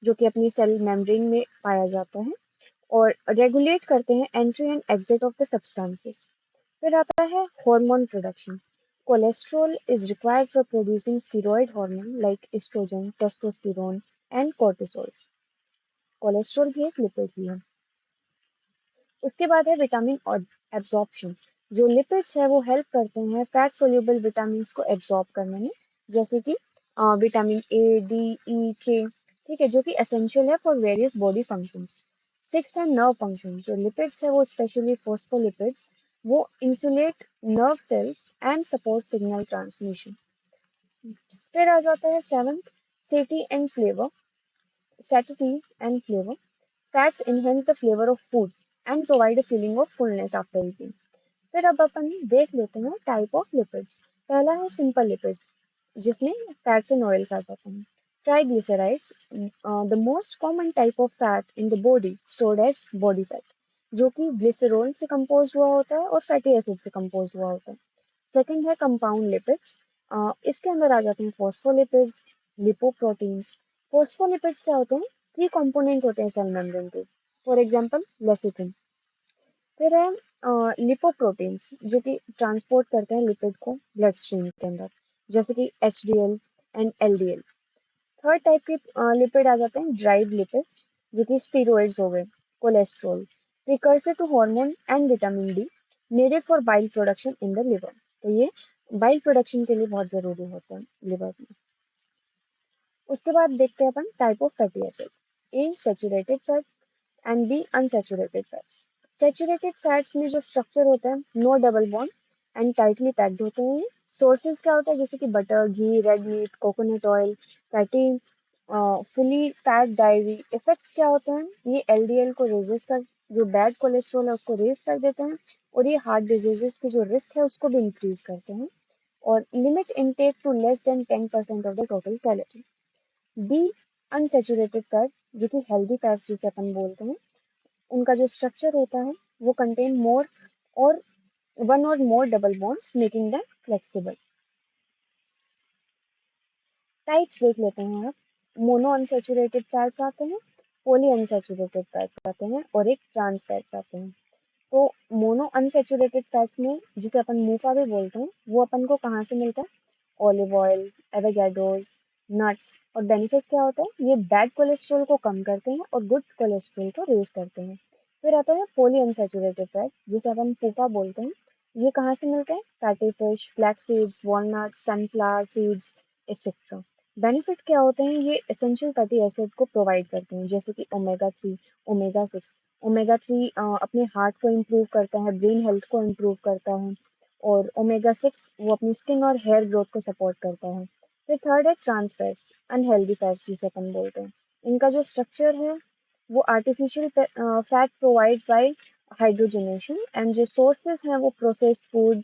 जो कि अपनी सेल मेम्ब्रेन में पाया जाता है और रेगुलेट करते हैं entry and exit of the substances. फिर आता है hormone production. Cholesterol is required for producing steroid hormone like estrogen, testosterone and cortisol. Cholesterol भी एक लिपिड ही है। उसके बाद है विटामिन और एब्जॉर्प्शन। जो लिपिड्स है वो हेल्प करते हैं फैट सोल्यूबल विटामिन को एब्जॉर्ब करने में, जैसे कि विटामिन ए, डी, ई, के, ठीक है, जो कि एसेंशियल है for various body functions. Sixth है नर्व फंक्शन। जो लिपिड्स है वो स्पेशली फोस्फोलिपिड्स, वो insulate nerve cells and support signal transmission. फिर आ जाता है seventh, satiety and flavour satiety and flavor. Fats enhance the flavor of food and provide a feeling of fullness after eating. फिर अब अपन देख लेते हैं टाइप ऑफ लिपिड्स। पहला है सिंपल लिपिड्स, जिसमें फैट्स एंड ऑयल्स आ जाते हैं। Triglycerides, the most common type of fat in the body stored as body fat, जो कि ग्लिसरॉल से कंपोज हुआ होता है और फैटी एसिड से कंपोज हुआ होता है। सेकंड है कंपाउंड लिपिड्स। इसके अंदर आ जाते हैं फॉस्फोलिपिड्स, लिपोप्रोटीन्स। फॉस्फोलिपिड्स क्या होते हैं? थ्री कंपोनेंट होते हैं सेल मेम्ब्रेन के, फॉर एग्जांपल लेसिथिन। फिर है लिपोप्रोटीन्स, जो कि ट्रांसपोर्ट करते हैं लिपिड को ब्लड स्ट्रीम के अंदर, जैसे कि HDL and LDL. Third type के लिपिड आ जाते हैं ड्राइव लिपिड्स, जो कि स्टीरॉइड्स हो गए, cholesterol, precursor to hormone and vitamin D, needed for bile production in the liver. तो ये बाइल प्रोडक्शन के लिए बहुत जरूरी होता है लिवर में। उसके बाद देखते हैं अपन type of fatty acid. A saturated fat and B unsaturated fats. Saturated fats में जो स्ट्रक्चर होता है, no double bond and tightly packed होते हैं। सोर्सेज क्या होता है, जैसे कि butter, ghee, red meat, coconut oil, fatty fully fat dairy. Effects क्या होते हैं, ये एलडीएल को रेजिस कर, जो बैड कोलेस्ट्रॉल है उसको रेज कर देते हैं, और ये हार्ट डिजीजेस की जो रिस्क है उसको भी इंक्रीज करते हैं। और limit intake to less than 10% of the total calorie. B unsaturated fat, जो कि हेल्दी फैट्स जिसे अपन बोलते हैं, उनका जो स्ट्रक्चर होता है वो कंटेन मोर और वन और more double bonds making them flexible. Types देख लेते हैं आप। मोनो अनसैचुरेटेड फैट्स आते हैं, पॉली अनसैचुरेटेड फैट्स आते हैं और एक ट्रांस फैट्स आते हैं। तो मोनो अनसैचुरेटेड फैट्स में, जिसे अपन मूफा भी बोलते हैं, वो अपन को कहाँ से मिलता है? Olive oil, avocados, nuts. और बेनिफिट क्या होता है? ये बैड कोलेस्ट्रॉल को कम करते हैं और गुड कोलेस्ट्रॉल को रेज करते हैं। फिर आता है पॉली अनसैचुरेटेड फैट, जिसे अपन फूफा बोलते हैं। ये कहाँ से मिलते हैं? Fatty fish, flax seeds, walnuts, sunflower seeds, etcetera. Benefit क्या होते हैं? ये एसेंशियल फैटी एसिड को प्रोवाइड करते हैं, जैसे कि ओमेगा 3, ओमेगा 6। ओमेगा 3 अपने हार्ट को इम्प्रूव करता है, ब्रेन हेल्थ को इम्प्रूव करता है, और ओमेगा 6 वो अपनी स्किन और हेयर ग्रोथ को सपोर्ट करता है। फिर थर्ड है ट्रांस फैट्स, अनहेल्दी फैट्स जिसे अपन बोलते हैं। इनका जो स्ट्रक्चर है वो artificial fat provides by hydrogenation, and जो सोर्सेज हैं वो processed food,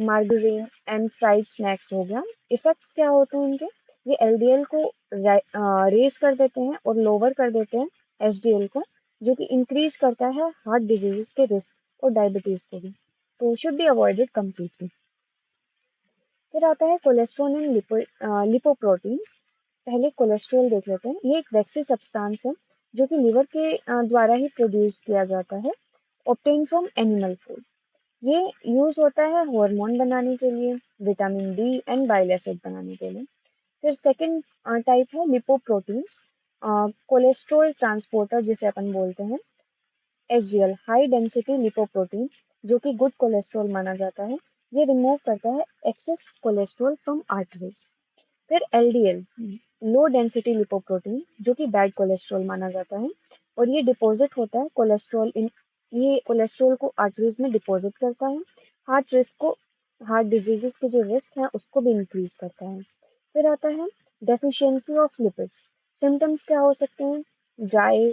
margarine and fried snacks हो गया। इफेक्ट्स क्या होते हैं इनके? ये एलडीएल को रेज कर देते हैं और लोअर कर देते हैं एचडीएल को, जो कि इंक्रीज करता है हार्ट डिजीज के रिस्क और डायबिटीज को भी, तो शुड बी अवॉइडेड कम्प्लीटली। फिर आता है कोलेस्ट्रॉल एंड लिपोप्रोटीन्स। पहले कोलेस्ट्रॉल देख लेते हैं। ये एक वैक्सी सब्सटेंस है, जो कि लिवर के द्वारा ही प्रोड्यूस किया जाता है, ऑब्टेन फ्रॉम एनिमल फूड। ये यूज होता है हार्मोन बनाने के लिए, vitamin D and bile acid बनाने के लिए। फिर सेकंड टाइप है लिपोप्रोटीन्स, कोलेस्ट्रॉल ट्रांसपोर्टर जिसे अपन बोलते हैं। एचडीएल, हाई डेंसिटी लिपोप्रोटीन, जो कि गुड कोलेस्ट्रॉल माना जाता है। ये रिमूव करता है एक्सेस कोलेस्ट्रॉल फ्रॉम आर्टरीज। फिर एलडीएल, लो डेंसिटी लिपोप्रोटीन, जो कि बैड कोलेस्ट्रॉल माना जाता है, और ये डिपॉजिट होता है कोलेस्ट्रॉल इन, ये कोलेस्ट्रॉल को आर्टरीज में डिपॉजिट करता है, हार्ट रिस्क को, हार्ट डिजीजेस के जो रिस्क है उसको भी इंक्रीज करता है। फिर आता है डेफिशिएंसी ऑफ लिपिड्स। सिम्टम्स क्या हो सकते हैं? Dry,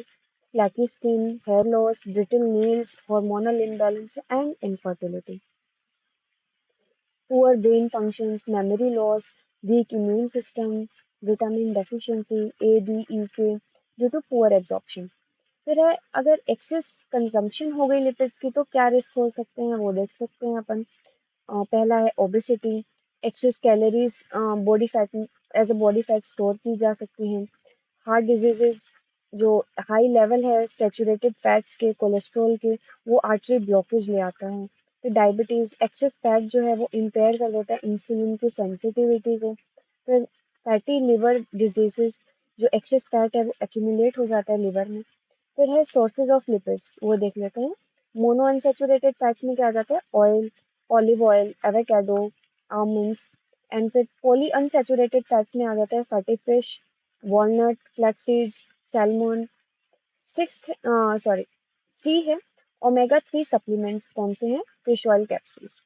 flaky skin, hair loss, brittle nails, hormonal imbalance, and infertility. Poor brain functions, memory loss, weak immune system, vitamin deficiency, A, D, E, K, due to poor absorption. फिर है, अगर access consumption हो गई lipids की तो क्या risk हो सकते हैं वो देख सकते हैं अपन। पहला है obesity, excess calories body fat as a body fat store की जा सकती हैं। हार्ट डिजीजेज, जो हाई लेवल है सैचुरेटेड फैट्स के, कोलेस्ट्रॉल के, वो आर्टरी ब्लॉकेज ले आता है। फिर डायबिटीज, एक्सेस फैट जो है वो इम्पेयर कर देता है इंसुलिन की सेंसिटिविटी को। फिर फैटी लिवर डिजीजेस, जो एक्सेस फैट है वो एक्यूमुलेट हो जाता है लिवर में। फिर है सोर्सेज ऑफ लिपिड्स, वो देख लेते हैं। मोनो अनसैचुरेटेड फैट्स में क्या आ जाता है? Oil, olive oil, avocado, almonds. And फिर पॉली अनसैचुरेटेड फैट्स में आ जाता है fatty fish, walnut, flax seeds, salmon. Sixth sorry C है ओमेगा 3 सप्लीमेंट्स, कौन से हैं? Fish oil capsules.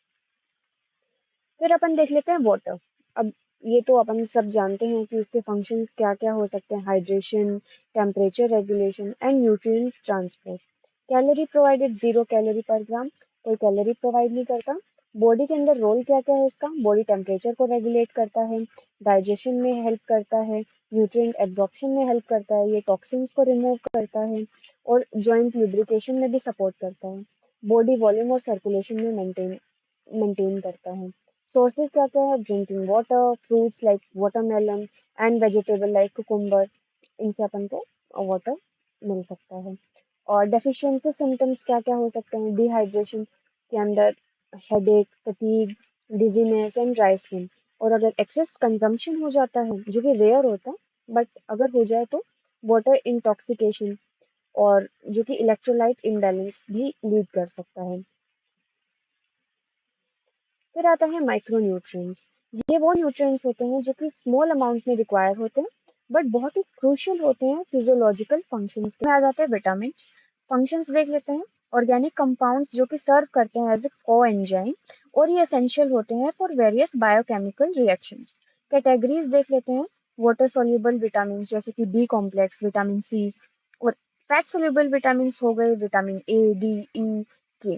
फिर अपन देख लेते हैं वाटर। अब ये तो अपन सब जानते हैं कि इसके फंक्शंस क्या क्या हो सकते हैं: hydration, temperature regulation and nutrient transport. Calorie provided 0 calorie पर ग्राम, कोई कैलोरी प्रोवाइड नहीं करता। बॉडी के अंदर रोल क्या क्या है इसका? बॉडी टेम्परेचर को रेगुलेट करता है, डाइजेशन में हेल्प करता है, न्यूट्रिएंट एब्जॉर्प्शन में हेल्प करता है, ये टॉक्सिन्स को रिमूव करता है, और जॉइंट लुब्रिकेशन में भी सपोर्ट करता है। बॉडी वॉल्यूम और सर्कुलेशन में मेंटेन करता है। सोर्सेज क्या क्या है? Drinking water, fruits like watermelon and vegetable like cucumber, इनसे अपन को वाटर मिल सकता है। और डेफिशिएंसी सिम्टम्स क्या क्या हो सकते हैं? डिहाइड्रेशन के अंदर headache, fatigue, dizziness and dry skin. और अगर एक्सेस कंजम्पशन हो जाता है, जो कि रेयर होता है, बट अगर हो जाए तो वाटर इंटॉक्सिकेशन, और जो कि इलेक्ट्रोलाइट इम्बैलेंस भी लीड कर सकता है। फिर आता है माइक्रो न्यूट्रिएंट्स। ये वो न्यूट्रिएंट्स होते हैं जो कि स्मॉल अमाउंट्स में रिक्वायर होते हैं, बट बहुत ही क्रूशियल होते हैं फिजियोलॉजिकल फंक्शंस के। में आ जाते हैं विटामिन्स। फंक्शंस देख लेते हैं। ऑर्गेनिक कंपाउंड्स जो कि सर्व करते हैं एज ए को एंजाइम, और ये एसेंशियल होते हैं for various biochemical reactions. Categories देख लेते हैं। वाटर सोल्यूबल विटामिन जैसे कि बी कॉम्प्लेक्स, विटामिन सी, और फैट सोल्यूबल विटामिन हो गए विटामिन ए, डी, ई, के।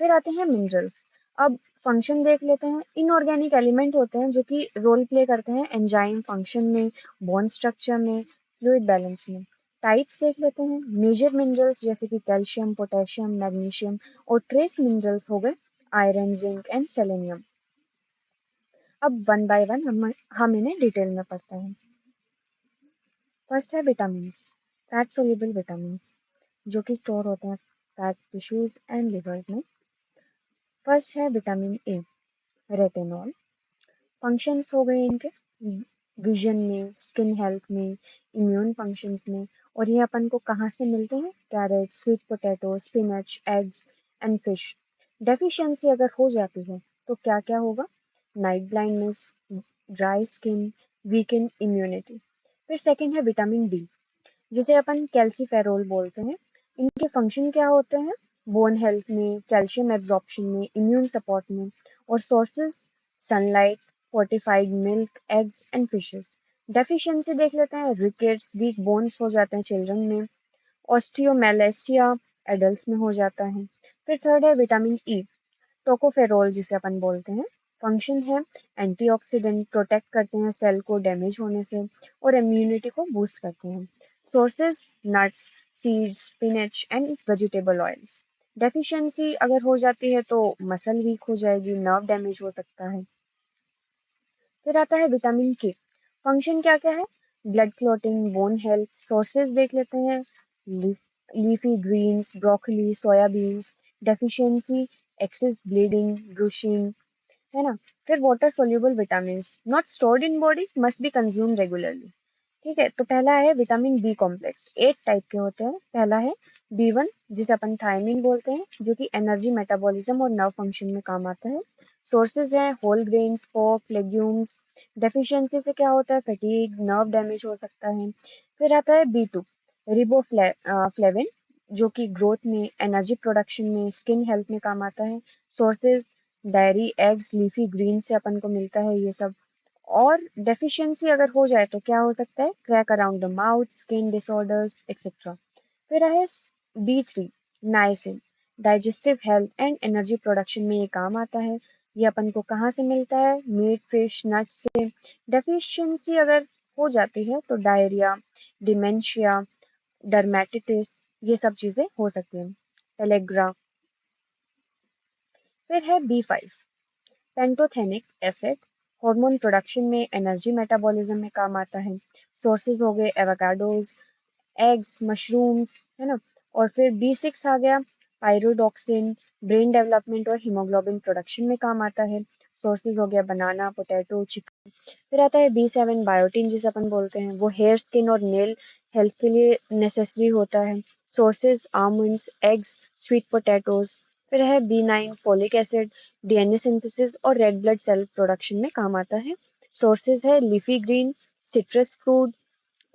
फिर आते हैं मिनरल्स। अब फंक्शन देख लेते हैं। इनऑर्गेनिक एलिमेंट होते हैं जो कि रोल प्ले करते हैं एंजाइम फंक्शन में, बोन स्ट्रक्चर में, फ्लूइड बैलेंस में। टाइप्स देख लेते हैं। मेजर मिनरल्स जैसे कि कैल्शियम, पोटेशियम, मैग्नीशियम, और ट्रेस मिनरल्स हो गए आयरन, जिंक एंड सेलेनियम। अब वन बाय वन हम इन्हें डिटेल में पढ़ते हैं। फर्स्ट है विटामिन। फैट सोल्यूबल विटामिन जो कि स्टोर होते हैं फैट टिश्यूज एंड लिवर में। फर्स्ट है विटामिन ए, रेटिनॉल। फंक्शंस हो गए इनके विजन में, स्किन हेल्थ में, इम्यून फंक्शंस में। और ये अपन को कहाँ से मिलते हैं? Carrot, sweet potato, spinach, eggs and fish. Deficiency अगर हो जाती है तो क्या क्या होगा? Night blindness, dry skin, weakened immunity. फिर सेकंड है विटामिन डी, जिसे अपन कैल्सीफेरोल बोलते हैं। इनके फंक्शन क्या होते हैं? बोन हेल्थ में, कैल्शियम एब्जॉर्प्शन में, इम्यून सपोर्ट में। और sources sunlight, fortified milk, eggs and fishes. Deficiency देख लेते हैं। रिकेट्स, वीक बोन्स हो जाते हैं चिल्ड्रन में। ऑस्टियोमेलेसिया एडल्ट में हो जाता है। फिर थर्ड है विटामिन ई, टोकोफेरोल जिसे अपन बोलते हैं। फंक्शन है एंटीऑक्सीडेंट, प्रोटेक्ट करते हैं सेल को डैमेज होने से, और इम्यूनिटी को बूस्ट करते हैं। Sources nuts, seeds, spinach and vegetable oils. Deficiency अगर हो जाती है तो मसल वीक हो जाएगी, नर्व डैमेज हो सकता है। फिर आता है विटामिन के। फंक्शन क्या क्या है? Blood clotting, bone health. Sources देख लेते हैं। Leafy greens, broccoli, soybeans. Deficiency excess bleeding, bruising, है ना। फिर water soluble vitamin not stored in body, must be consume regularly. ठीक है, तो पहला है विटामिन बी कॉम्प्लेक्स। 8 टाइप के होते हैं। पहला है B1, जिसे अपन थायमिन बोलते हैं, जो कि एनर्जी, मेटाबॉलिज्म और नर्व फंक्शन में काम आता है। सोर्सेज हैं whole grains, pork, legumes. Deficiency से क्या होता है? फटीग, नर्व डैमेज हो सकता है। फिर आता है B2, रिबोफ्लेविन, जो कि ग्रोथ में, एनर्जी प्रोडक्शन में, स्किन हेल्थ में काम आता है। Sources diary, eggs, leafy green से अपन को मिलता है ये सब। और डेफिशिएंसी अगर हो जाए तो क्या हो सकता है? Crack around the mouth, skin disorders etcetera. फिर है B3, niacin, digestive health and energy production में ये काम आता है। ये अपन को कहाँ से मिलता है? मीट, फिश, नट्स से। डेफिशिएंसी अगर हो जाती है तो डायरिया, डिमेंशिया, डर्मेटिटिस, ये सब चीजें हो सकती हैं। टेलेग्रा। फिर है B5, pantothenic acid, hormone production में, एनर्जी मेटाबॉलिज्म में काम आता है। सोर्सेज हो गए एवोकाडोज, एग्स, मशरूम्स, है ना। और फिर B6 आ गया, पायरोडॉक्सिन ब्रेन डेवलपमेंट और हीमोग्लोबिन प्रोडक्शन में काम आता है। सोर्सेज हो गया बनाना, पोटैटो, चिकन। फिर आता है B7 बायोटिन जिसे अपन बोलते हैं, वो हेयर, स्किन और नेल हेल्थ के लिए नेसेसरी होता है। Sources almonds, eggs, sweet potatoes. फिर है B9 folic acid, DNA synthesis और रेड ब्लड सेल प्रोडक्शन में काम आता है। सोर्सेज है leafy green, citrus fruit,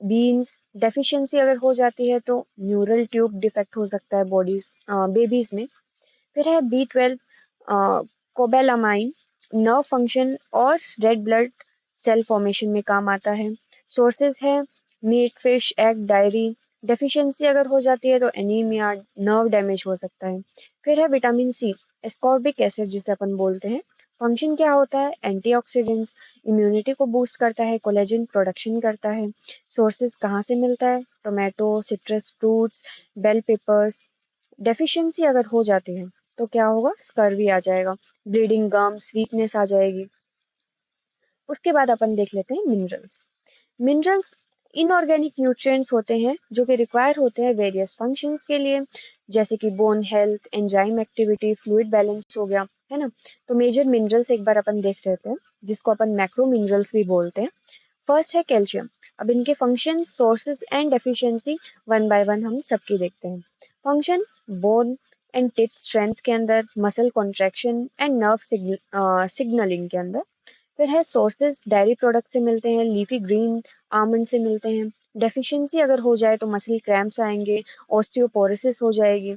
beans. Deficiency अगर हो जाती है तो न्यूरल ट्यूब डिफेक्ट हो सकता है बेबीज में। फिर है B12 कोबेलामाइन, नर्व फंक्शन और रेड ब्लड सेल फॉर्मेशन में काम आता है। सोर्सेज है meat, fish, egg, dairy. Deficiency अगर हो जाती है तो एनीमिया, नर्व डैमेज हो सकता है। फिर है विटामिन सी, एस्कॉर्बिक एसिड जिसे अपन बोलते हैं। फंक्शन क्या होता है? एंटीऑक्सीडेंट्स, इम्यूनिटी को बूस्ट करता है, कोलेजन प्रोडक्शन करता है। सोर्सेज कहाँ से मिलता है? Tomato, citrus fruits, bell peppers. Deficiency अगर हो जाती है तो क्या होगा? स्कर्वी आ जाएगा, ब्लीडिंग गम्स, वीकनेस आ जाएगी। उसके बाद अपन देख लेते हैं मिनरल्स। मिनरल्स इनऑर्गेनिक न्यूट्रिएंट्स होते हैं जो कि रिक्वायर होते हैं वेरियस फंक्शंस के लिए, जैसे कि bone health, enzyme activity, fluid balance हो गया, है ना। तो मेजर मिनरल्स एक बार अपन देख लेते हैं, जिसको अपन मैक्रो मिनरल्स भी बोलते हैं। फर्स्ट है कैल्शियम। अब इनके function, sources and deficiency one by one हम सबकी देखते हैं। Function, bone and tip strength के अंदर, muscle contraction and nerve signalling के अंदर। फिर है सोर्सेज, डेयरी प्रोडक्ट से मिलते हैं, लीफी ग्रीन, आमंड से मिलते हैं। डेफिशिएंसी अगर हो जाए तो मसल क्रैम्प्स आएंगे, ऑस्टियोपोरोसिस हो जाएगी।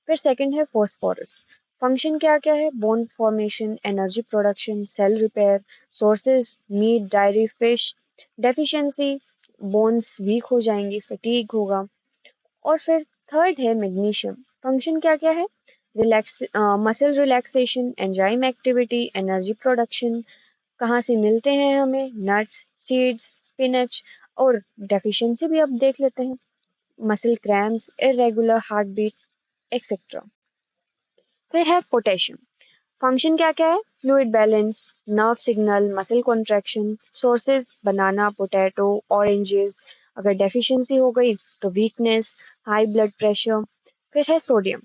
फिर सेकंड है फॉस्फोरस। फंक्शन क्या क्या है? Bone formation, energy production, cell repair. Sources meat, dairy, fish. Deficiency, bones weak हो जाएंगी, फटीग होगा। और फिर थर्ड है मैग्नीशियम। फंक्शन क्या क्या है? Muscle relaxation, enzyme activity, energy production. कहाँ से मिलते हैं हमें? Nuts, seeds, spinach. और डेफिशिएंसी भी अब देख लेते हैं, muscle cramps, irregular heart beat, etcetera. फिर है पोटेशियम। फंक्शन क्या क्या है? Fluid balance, nerve signal, muscle contraction. Sources banana, potato, oranges. अगर डेफिशिएंसी हो गई तो वीकनेस, हाई ब्लड प्रेशर। फिर है सोडियम।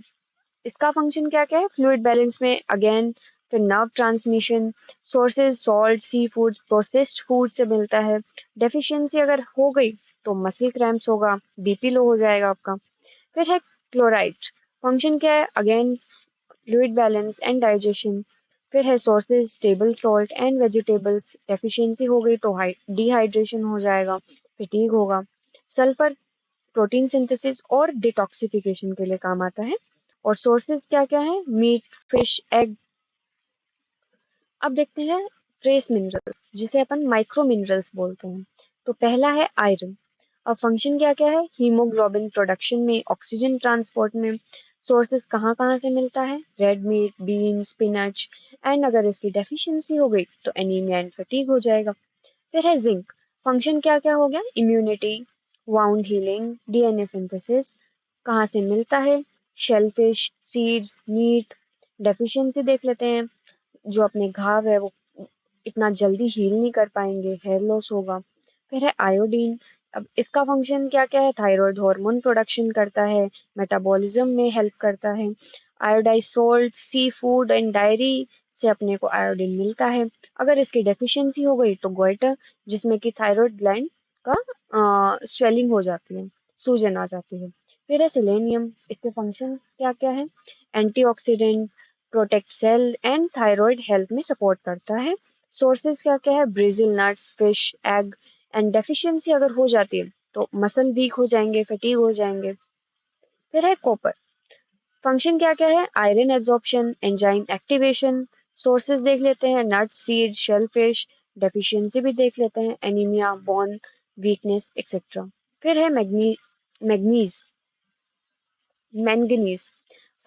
इसका फंक्शन क्या क्या है? फ्लूइड बैलेंस में अगेन। फिर nerve transmission. Sources salt, sea food, processed food से मिलता है। डेफिशिएंसी अगर हो गई तो मसल क्रैम्प्स होगा, बीपी लो हो जाएगा आपका। फिर है क्लोराइड। फंक्शन क्या है? Again fluid balance and digestion. फिर है sources, table salt and vegetables. Deficiency हो गई तो डिहाइड्रेशन हो जाएगा, फटीग होगा। सल्फर, प्रोटीन सिंथेसिस और डिटॉक्सिफिकेशन के लिए काम आता है। और सोर्सेज क्या क्या है? Meat, fish, egg. अब देखते हैं ट्रेस मिनरल्स जिसे अपन माइक्रो मिनरल्स बोलते हैं। तो पहला है आयरन। अब फंक्शन क्या क्या है? हीमोग्लोबिन प्रोडक्शन में, ऑक्सीजन ट्रांसपोर्ट में। सोर्सेज कहाँ कहाँ से मिलता है? Red meat, bean, spinach. And अगर इसकी डेफिशिएंसी हो गई तो एनीमिया एंड फटीग हो जाएगा। फिर है जिंक। फंक्शन क्या क्या हो गया? Immunity, wound healing, DNA synthesis. कहाँ से मिलता है? Shellfish, seeds, meet. डेफिशिएंसी देख लेते हैं, जो अपने घाव है वो इतना जल्दी हील नहीं कर पाएंगे, हेयर लॉस होगा। फिर है आयोडीन। अब इसका फंक्शन क्या क्या है? थायराइड हार्मोन प्रोडक्शन करता है, मेटाबॉलिज्म में हेल्प करता है। Iodised salt, seafood and dairy से अपने को आयोडीन मिलता है। अगर इसकी डेफिशिएंसी हो गई तो गोइटर, जिसमें कि थायराइड ग्लैंड का स्वेलिंग हो जाती है, सूजन आ जाती है। फिर है सेलेनियम। इसके फंक्शंस क्या क्या है? Antioxidant, protect cell and thyroid health में सपोर्ट करता है। सोर्सेज क्या क्या है? Brazil nuts, fish, egg. And deficiency अगर हो जाती है तो मसल वीक हो जाएंगे, फटीग हो जाएंगे। फिर है कॉपर। फंक्शन क्या क्या है? Iron absorption, enzyme activation. Sources देख लेते हैं, नट्स, सीड, शेलफिश। डेफिशिएंसी भी देख लेते हैं, एनीमिया, बोन वीकनेस, एक्सेट्रा। फिर है मैग्नीज मैंगनीज।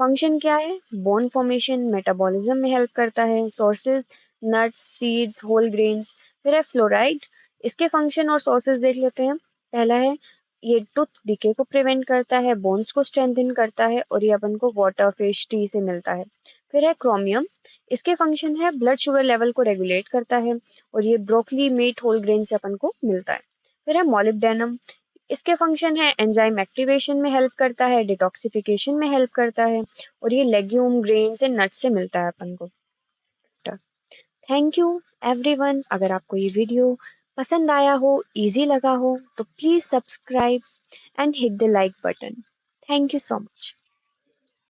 फंक्शन क्या है? बोन फॉर्मेशन, मेटाबॉलिज्म में हेल्प करता है। Sources nuts, seeds, whole grains. फिर है फ्लोराइड। इसके फंक्शन और सोर्सेज देख लेते हैं। पहला है, ये टूथ डिके को प्रिवेंट करता है, बोन्स को स्ट्रेंथन करता है, और ये अपन को वाटर, फिश, टी से मिलता है। फिर है क्रोमियम। इसके फंक्शन है ब्लड शुगर लेवल को रेगुलेट करता है, और ये ब्रोकली, मीट, होल ग्रेन से अपन को मिलता है। फिर है मोलिब्डेनम। इसके फंक्शन है एंजाइम एक्टिवेशन में हेल्प करता है, डिटॉक्सिफिकेशन में हेल्प करता है और ये लेग्यूम ग्रेन से नट से मिलता है अपन को। Thank you everyone. अगर आपको ये वीडियो पसंद आया हो, इजी लगा हो तो please subscribe and hit the like button. Thank you so much.